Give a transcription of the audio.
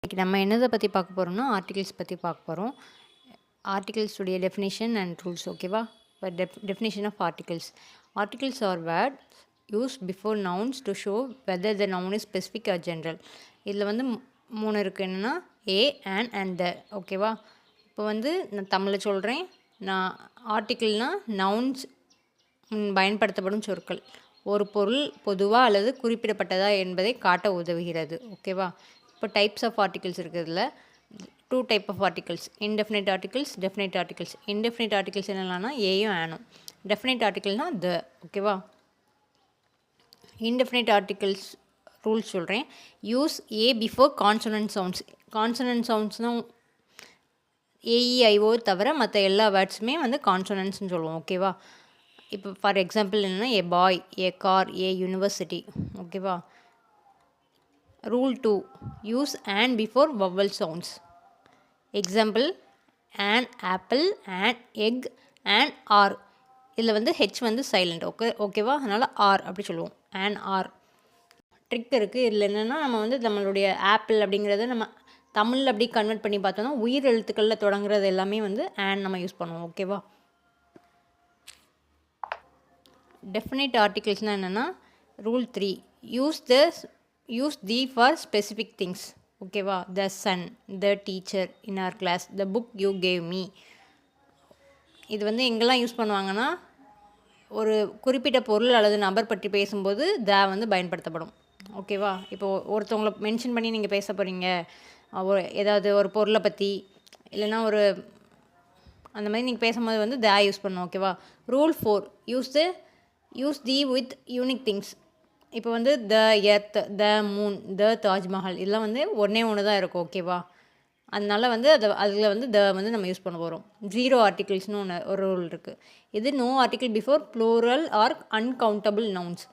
இன்னைக்கு நம்ம என்னதை பற்றி பார்க்க போகிறோம்னா ஆர்டிகல்ஸ் பற்றி பார்க்க போகிறோம். ஆர்டிகல்ஸுடைய டெஃபினேஷன் அண்ட் ரூல்ஸ். ஓகேவா? இப்போ definition of articles. Articles are words use before nouns to show whether the noun is specific or general. இதில் வந்து 3 இருக்குது. என்னென்னா ஏ அண்ட் த. ஓகேவா? இப்போ வந்து நான் தமிழில் சொல்கிறேன். நான் ஆர்டிக்கிள்னால் நவுன்ஸ் பயன்படுத்தப்படும் சொற்கள். ஒரு பொருள் பொதுவாக அல்லது குறிப்பிடப்பட்டதா என்பதை காட்ட உதவுகிறது. ஓகேவா? இப்போ டைப்ஸ் ஆஃப் ஆர்டிகல்ஸ் இருக்கிறதுல 2 type of articles, indefinite articles, definite articles. Indefinite articles என்னென்னா ஏயும் ஆனும். டெஃபினைட் ஆர்டிகல்னால் த. ஓகேவா? இன்டெஃபினைட் ஆர்டிகல்ஸ் ரூல்ஸ் சொல்கிறேன். Use a before consonant sounds. Consonant சவுண்ட்ஸ்னால் ஏஇஐஓ தவிர மற்ற எல்லா வேர்ட்ஸுமே வந்து கான்சனன்ட்ஸ்னு சொல்லுவோம். ஓகேவா? இப்போ ஃபார் எக்ஸாம்பிள் என்னென்னா a boy, a car, a university. ஓகேவா? Rule 2 use and before vowel sounds. Example an apple, an egg, an hour. இதில் வந்து ஹெச் வந்து சைலண்ட். ஓகேவா? அதனால் ஆர் அப்படி சொல்லுவோம். an R. ட்ரிக் இருக்குது இதில். என்னென்னா நம்ம வந்து நம்மளுடைய ஆப்பிள் அப்படிங்கிறத நம்ம தமிழில் அப்படி கன்வெர்ட் பண்ணி பார்த்தோன்னா உயிர் எழுத்துக்களில் தொடங்குறது எல்லாமே வந்து an நம்ம யூஸ் பண்ணுவோம். ஓகேவா? டெஃபினைட் ஆர்டிகல்ஸ்னால் என்னென்னா rule 3 use the for specific things. ஓகேவா? The sun, the teacher in our class, the book you gave me. இது வந்து எங்கெல்லாம் யூஸ் பண்ணுவாங்கன்னா ஒரு குறிப்பிட்ட பொருள் அல்லது நபர் பற்றி பேசும்போது த வந்து பயன்படுத்தப்படும். ஓகேவா? இப்போது ஒருத்தவங்களை மென்ஷன் பண்ணி நீங்கள் பேச போகிறீங்க, ஏதாவது ஒரு பொருளை பற்றி இல்லைன்னா ஒரு அந்த மாதிரி நீங்கள் பேசும்போது வந்து த யூஸ் பண்ணணும். ஓகேவா? Rule 4 use the with unique things. இப்போ வந்து த எர்த், த மூன், த தாஜ்மஹால் இதெல்லாம் வந்து ஒன்று தான் இருக்கும். ஓகேவா? அதனால வந்து அதில் வந்து த வந்து நம்ம யூஸ் பண்ண போகிறோம். 0 ஆர்டிகிள்ஸ்னு ஒரு ரூல் இருக்குது. இது no article before plural or uncountable nouns.